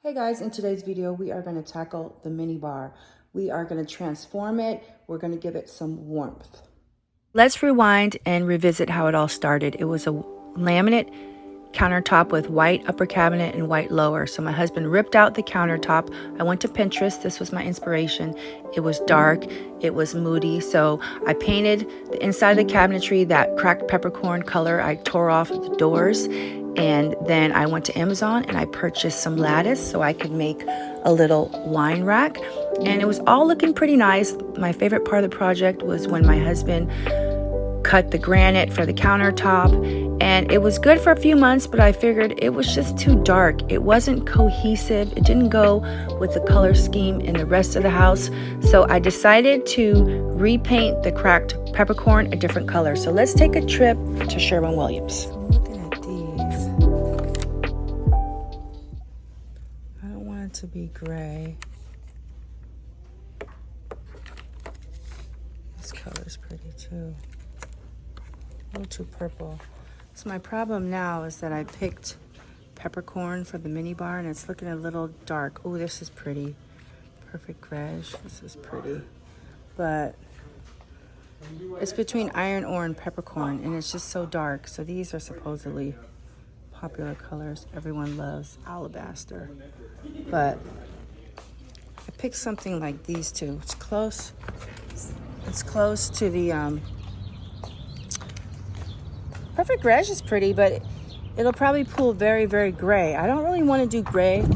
Hey guys, in today's video, we are going to tackle the mini bar. We are going to transform it. We're going to give it some warmth. Let's rewind and revisit how it all started. It was a laminate countertop with white upper cabinet and white lower. So my husband ripped out the countertop. I went to Pinterest. This was my inspiration. It was dark. It was moody. So I painted the inside of the cabinetry that cracked peppercorn color. I tore off the doors. And then I went to Amazon and I purchased some lattice so I could make a little wine rack. And it was all looking pretty nice. My favorite part of the project was when my husband cut the granite for the countertop, and it was good for a few months, but I figured it was just too dark. It wasn't cohesive. It didn't go with the color scheme in the rest of the house. So I decided to repaint the cracked peppercorn a different color. So let's take a trip to Sherwin-Williams. I'm looking at these. I don't want it to be gray. This color's pretty too. A little too purple. So my problem now is that I picked peppercorn for the mini bar and it's looking a little dark. Oh, this is pretty. Perfect grayish. This is pretty. But it's between iron ore and peppercorn and it's just so dark. So these are supposedly popular colors. Everyone loves alabaster. But I picked something like these two. It's close. It's close to the Perfect Grayish is pretty, but it'll probably pull very, very gray. I don't really want to do gray.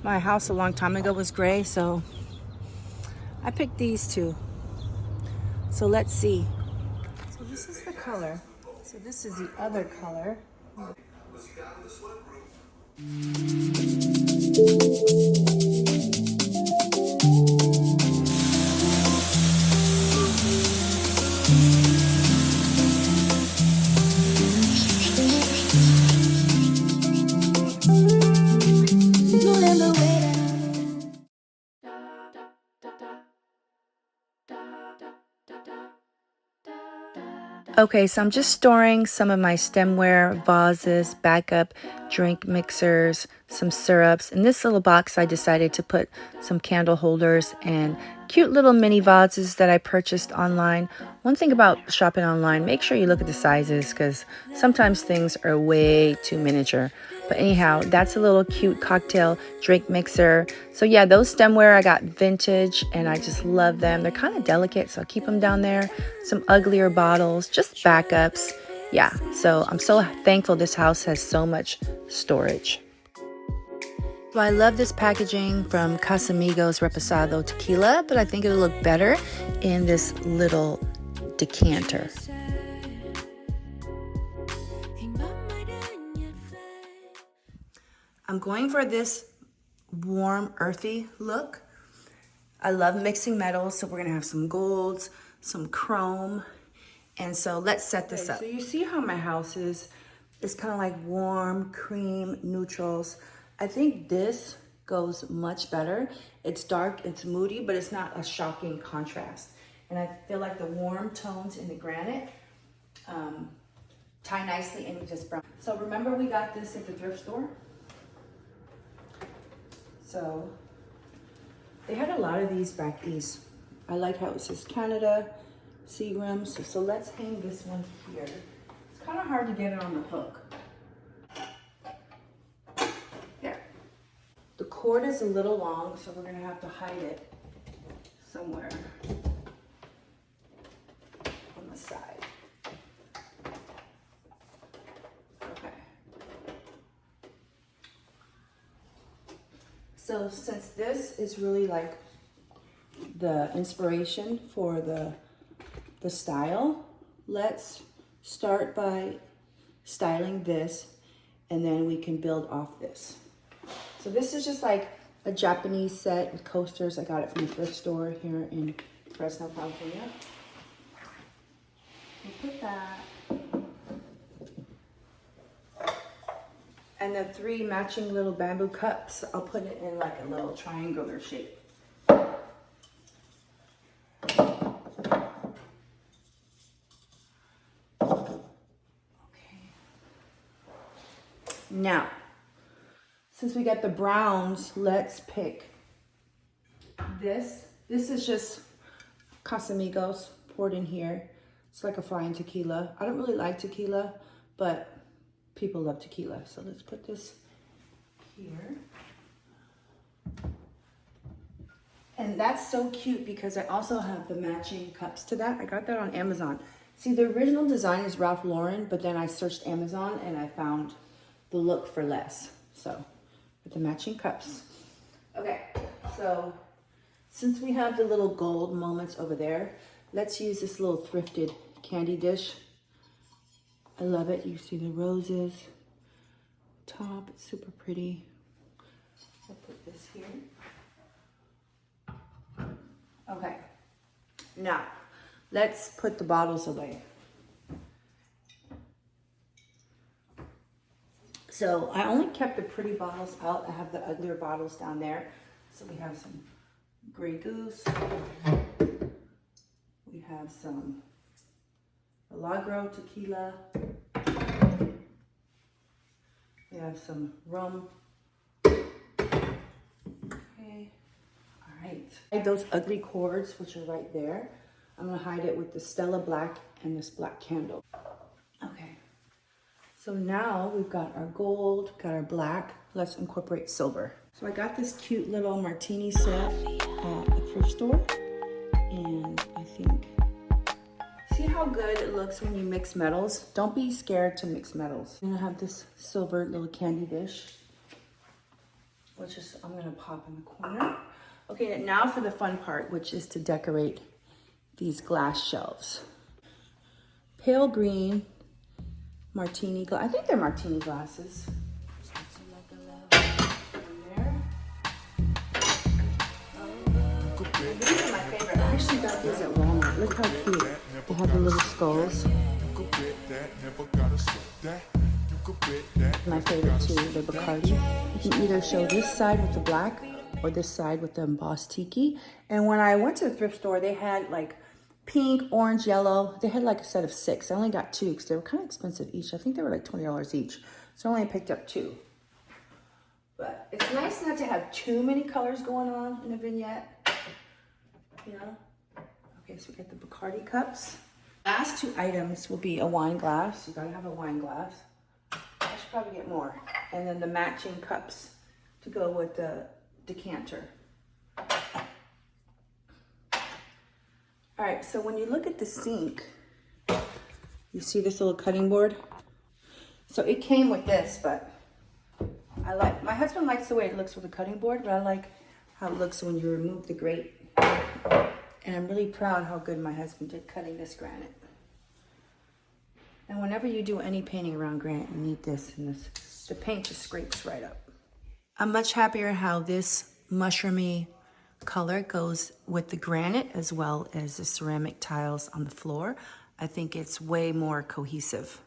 My house a long time ago was gray, so I picked these two. So let's see. So this is the color. So this is the other color. Okay, so I'm just storing some of my stemware, vases, backup drink mixers, some syrups. In this little box, I decided to put some candle holders and cute little mini vases that I purchased online. One thing about shopping online, make sure you look at the sizes because sometimes things are way too miniature. But anyhow, that's a little cute cocktail drink mixer. So yeah, those stemware I got vintage and I just love them. They're kind of delicate, so I'll keep them down there. Some uglier bottles, just backups. Yeah, so I'm so thankful this house has so much storage. So I love this packaging from Casamigos Reposado Tequila, but I think it'll look better in this little decanter. I'm going for this warm, earthy look. I love mixing metals, so we're gonna have some golds, some chrome, and so let's set this up. So you see how my house is? It's kind of like warm, cream, neutrals. I think this goes much better. It's dark, it's moody, but it's not a shocking contrast. And I feel like the warm tones in the granite tie nicely in with this brown. So remember we got this at the thrift store? So they had a lot of these back east. I like how it says Canada, Seagrams. So let's hang this one here. It's kind of hard to get it on the hook. There. The cord is a little long, so we're gonna have to hide it somewhere on the side. Okay. So since this is really like the inspiration for the style, let's start by styling this and then we can build off this. So this is just like a Japanese set with coasters. I got it from the thrift store here in Fresno, California. We'll put that. And the 3 matching little bamboo cups, I'll put it in like a little triangular shape. Okay. Now, Since we got the browns, let's pick this. This is just Casamigos poured in here. It's like a flying tequila. I don't really like tequila, but people love tequila. So let's put this here. And that's so cute because I also have the matching cups to that. I got that on Amazon. See, the original design is Ralph Lauren, but then I searched Amazon and I found the look for less. So, with the matching cups. Okay, so since we have the little gold moments over there, let's use this little thrifted candy dish. I love it. You see the roses top. It's super pretty. I'll put this here. Okay, now let's put the bottles away. So I only kept the pretty bottles out. I have the uglier bottles down there. So we have some Grey Goose. We have some Milagro tequila. We have some rum. Okay. All right. Hide those ugly cords, which are right there. I'm gonna hide it with the Stella Black and this black candle. Okay. So now we've got our gold, got our black. Let's incorporate silver. So I got this cute little martini set at the thrift store. And I think, see how good it looks when you mix metals? Don't be scared to mix metals. I'm gonna have this silver little candy dish, which is, I'm gonna pop in the corner. Okay, now for the fun part, which is to decorate these glass shelves. Pale green martini glass. I think they're martini glasses. These are my favorite. I actually got these at Walmart. Look how cute. They have the little skulls. My favorite too, the Bacardi. You can either show this side with the black or this side with the embossed tiki. And when I went to the thrift store, they had like pink, orange, yellow. They had like a set of 6. I only got 2 because they were kind of expensive each. I think they were like $20 each. So I only picked up 2. But it's nice not to have too many colors going on in a vignette. You know? Okay, so we got the Bacardi cups. Last 2 items will be a wine glass. You gotta have a wine glass. I should probably get more. And then the matching cups to go with the decanter. All right, so when you look at the sink, you see this little cutting board? So it came with this, but my husband likes the way it looks with the cutting board, but I like how it looks when you remove the grate. And I'm really proud how good my husband did cutting this granite. And whenever you do any painting around granite, you need this, and the paint just scrapes right up. I'm much happier how this mushroomy color goes with the granite as well as the ceramic tiles on the floor. I think it's way more cohesive.